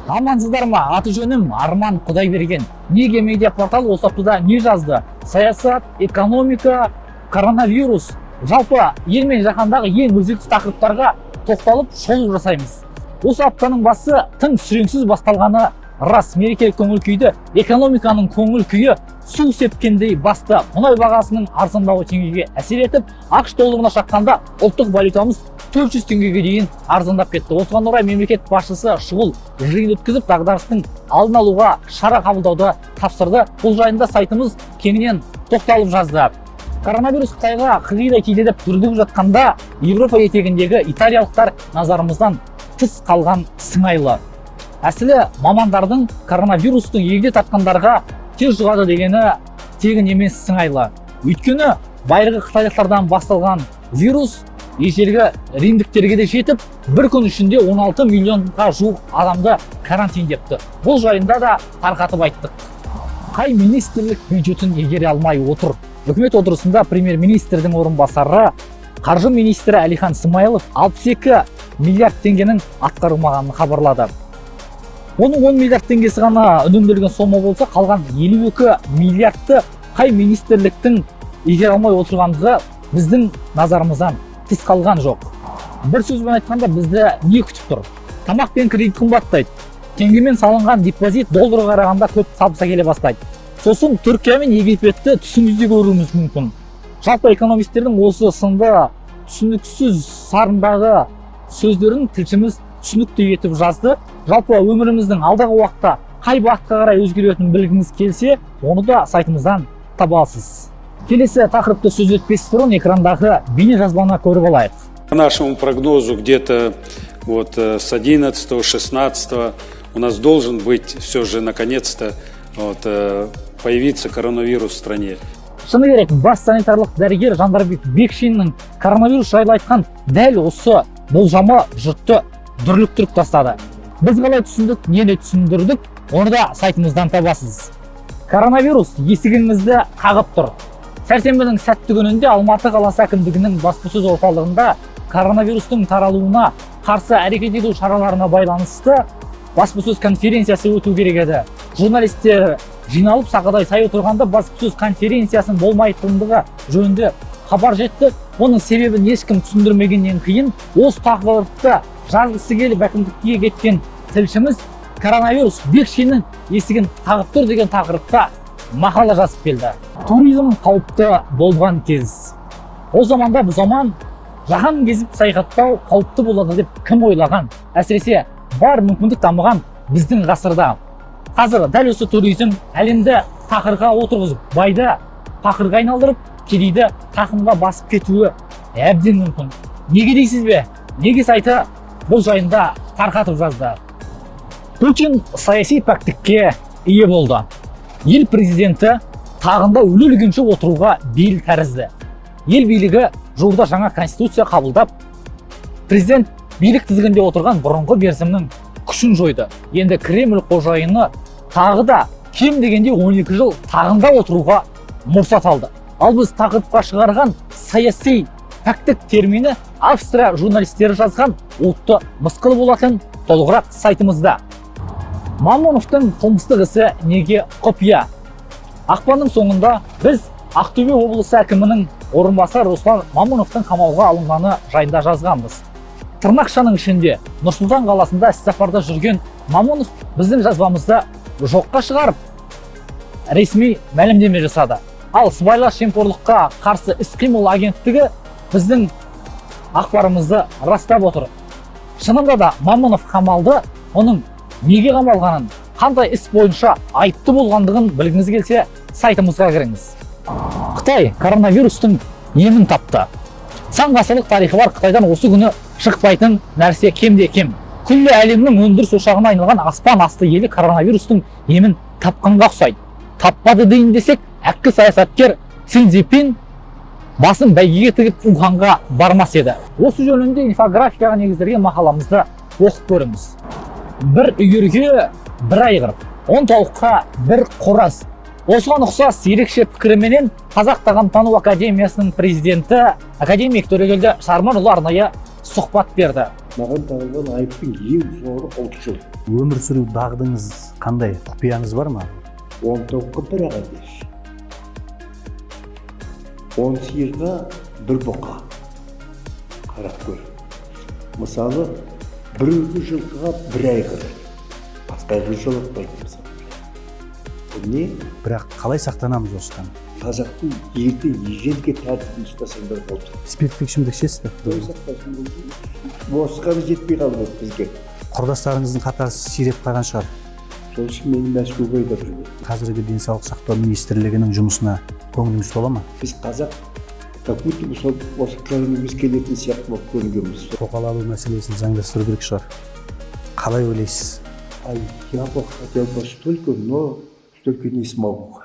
Амансыздар ма? Аты жөнім Арман Құдайберген. Неге медиа порталы осы аптада не жазды? Саясат, экономика, коронавирус. Жалпы ел мен жаһандағы ең өзекті тақырыптарға тоқталып шолу жасаймыз. Осы аптаның басы тың сүреңсіз басталғаны рас. Мерекелік көңіл күйді, экономиканың көңіл күйі су сепкендей басты. Мұнай бағасының арзандауы теңгеге әсер етіп, ақш долларына шаққанда ұлттық валютамыз 400 теңгеге дейін арзандап кетті. Осыған орай мемлекет басшысы шұғыл жиын өткізіп, дағдарыстың алдын алуға шара қабылдауды тапсырды. Бұл жайында сайтымыз кеңінен тоқталып жазды. Коронавирус Қытайға қидай тиді деп дүрлігіп жатқанда, Европа етегіндегі италиялықтар назарымыздан тыс қалған сыңайлы. Әсілі мамандардың коронавирустың егде тартқандарға тез жұғады дегені тегін емес сыңайлы. Өйткені байырғы қытайлықтардан басталған вирус ежелгі римдіктерге де жетіп, бір күн ішінде 16 миллионға жуық адамды карантиндепті. Бұл жайында да тарқатып айттық. Қай министрлік бюджетін егере алмай отыр? Үкімет отырысында премьер-министрдің орынбасары, қаржы министрі Әлихан Смайылов 62 миллиард теңгенің атқарылмағанын хабарлады. Оның 10 миллиард теңгесі ғана үнемделген сома болса, қалған 52 миллиардты қай министрліктің егере алмай отырғандығы біздің назарымыздан тыс қалған жоқ. Бір сөзбен айтқанда, бізді не күтіп тұр? Тамақ пен кредит қымбаттайды. Теңгемен салынған депозит долларға қарағанда көп табыса келе бастайды. Сосын Түркия мен Египетті түсімізде көруіміз мүмкін. Жалпы экономистердің осы сынды түсініксіз сарындағы сөздерін тілшіміз түсінікті етіп жазды. Жалпы өміріміздің алдағы уақытта қай бағытқа қарай өзгеретінін білгіңіз келсе, оны да сайтымыздан таба аласыз. Келесі тақырыпты сөз етпес бұрын экрандағы бейне жазбаны көріп алайық. По нашему прогнозу, где-то с 11-16 у нас должен быть все же наконец-то появиться коронавирус в стране. Шыны керек, бас санитарлық дәрігер Жандарбек Бекшиннің коронавирус жайлы айтқан дәл осы болжамы жұртты дүрліктіріп тастады. Біз қалай түсіндік, нені түсіндірдік, оны да сайтымыздан табасыз. Коронавирус есігіңізді қағып тұр. Сәрсенбінің сәтті күнінде Алматы қаласы әкімдігінің баспасөз орталығында коронавирустың таралуына қарсы әрекет ету шараларына байланысты баспасөз конференциясы өту керек еді. Журналистер жиналып сақадай сай отырғанда баспасөз конференциясының болмайтындығы жөнінде хабар жетті. Оның себебін ешкім түсіндірмегеннен кейін осы тақырыпты жазғысы келіп әкімдікке кеткен тілшіміз коронавирус Бекшиннің есігін қағып тұр деген тақырыпта мақала жазып келді. Туризм қауіпті болған кез. Ол заманда бұл заман жаһан кезіп саяхаттау қауіпті болады деп кім ойлаған? Әсіресе бар мүмкіндік дамыған біздің ғасырда. Қазір дәл осы туризм әлемді тақырға отырғызып, байды тақырға айналдырып, кедейді тақымға басып кетуі әбден мүмкін. Неге дейсіз бе? Неге сайты бұл жайында тарқатып жазды. Путин саяси пәктікке ие болды. Ел президенті тағында өле-өлгенше отыруға бел тәрізді. Ел билігі жуырда жаңа конституция қабылдап, президент билік тізгінде отырған бұрынғы мерзімнің күшін жойды. Енді Кремль қожайыны тағы да кем дегенде 12 жыл тағында отыруға мұрсат алды. Ал біз тақырыпқа шығарған саяси пәктік термині Австрия журналистері жазған отты мысқыл болатын толығырақ сайтымызда. Мамоновтың қылмыстық ісі неге құпия? Ақпанның соңында біз Ақтөбе облысы әкімінің орынбасары Руслан Мамоновтың қамауға алынғаны жайында жазғанбыз. Тырнақшаның ішінде Нұр-Сұлтан қаласында іссапарда жүрген Мамонов біздің жазбамызды жоққа шығарып ресми мәлімдеме жасады. Ал сыбайлас жемқорлыққа қарсы іс-қимыл агенттігі біздің ақпарымызды растап отыр. Шынында да Мамонов қамалды, оның неге қамалғанын, қандай іс бойынша айыпты болғандығын білгіңіз келсе, сайтымызға кіріңіз. Қытай коронавирустың емін тапты. Сан ғасырлық тарихы бар Қытайдан осы күні шықпайтын нәрсе кемде кем. Күллі әлемнің өндіріс ошағына айналған аспан асты елі коронавирустың емін тапқанға ұқсайды. Таппады дейін десек, әккі саясаткер Си Цзиньпин басын бәйгеге тігіп Уханға бармас еді. Осы жөнінде инфографикаға негізделген мақаламызды оқып көріңіз. Бір үйірге бір айғыр, 10 тауыққа бір қораз. Осыған ұқсас ерекше пікіріменен Қазақ тағамтану академиясының президенті академик Төрегелді Шарманұлы арнайы сұхбат берді. Маған тағылған айыптың ең жоғары 30 жыл. Өмір сүру дағдыңыз қандай? Құпияңыз бар ма? 10 тауыққа бір аға деш. 10 сиырға бір бұқа. Қарап көр. Мысалы, бір жылқыға бір айғыр. Басқа айғыр жолатпайды мысалы. Бұл не? Бірақ қалай сақтанамыз осыдан? Қазақтың ерте ежелге тәртібін ұстасаңдар болды. Спирттік ішімдік ішесіз бе? Той сақтасын болды. Осыған жетпей қалды бізге. Құрдастарыңыздың қатары сиреп қалған шығар. Сол үшін мені Мәскеуге айдап жүрген. Қазіргі денсаулық сақтау министрлігінің жұмысына көңіліңіз тола ма? Біз қазақ, как будто осы коронавирус келетін сияқты болып көрінгенбіз. Тоқал алу мәселесін заңдастыру керек шығар. Қалай ойлайсыз? А я бы хотел бы только не смогу.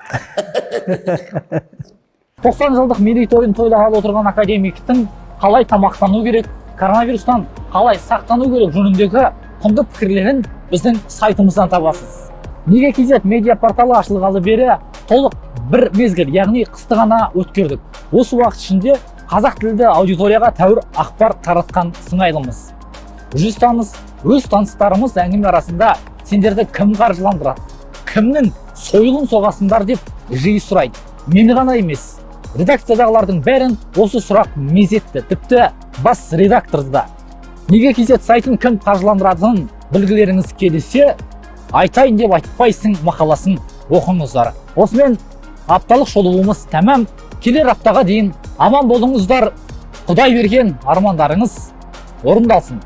90 жылдық мерейтойын тойлағалы отырған академиктің қалай тамақтану керек, коронавирустан қалай сақтану керек жөніндегі құнды пікірлерін біздің сайтымыздан табасыз. Неге KZ медиа порталы ашылғалы бері толық бір мезгіл, яғни қысты ғана өткердік. Осы уақыт ішінде қазақ тілді аудиторияға тәуір ақпар таратқан сыңайлымыз. Жүз таныс, өз таныстарымыз әңгіме арасында сендерді кім қаржыландырады, кімнің сойылын соғасыңдар деп жиі сұрайды. Мені ғана емес, редакциядағылардың бәрін осы сұрақ мезетті, тіпті бас редакторды да. Неге KZ сайтын кім қаржыландыратынын білгілеріңіз келсе, айтайын деп айтпайсың мақаласын оқыңыздар. Осымен апталық шолуымыз тәмам. Келер аптаға дейін аман болыңыздар. Құдай берген армандарыңыз орындалсын.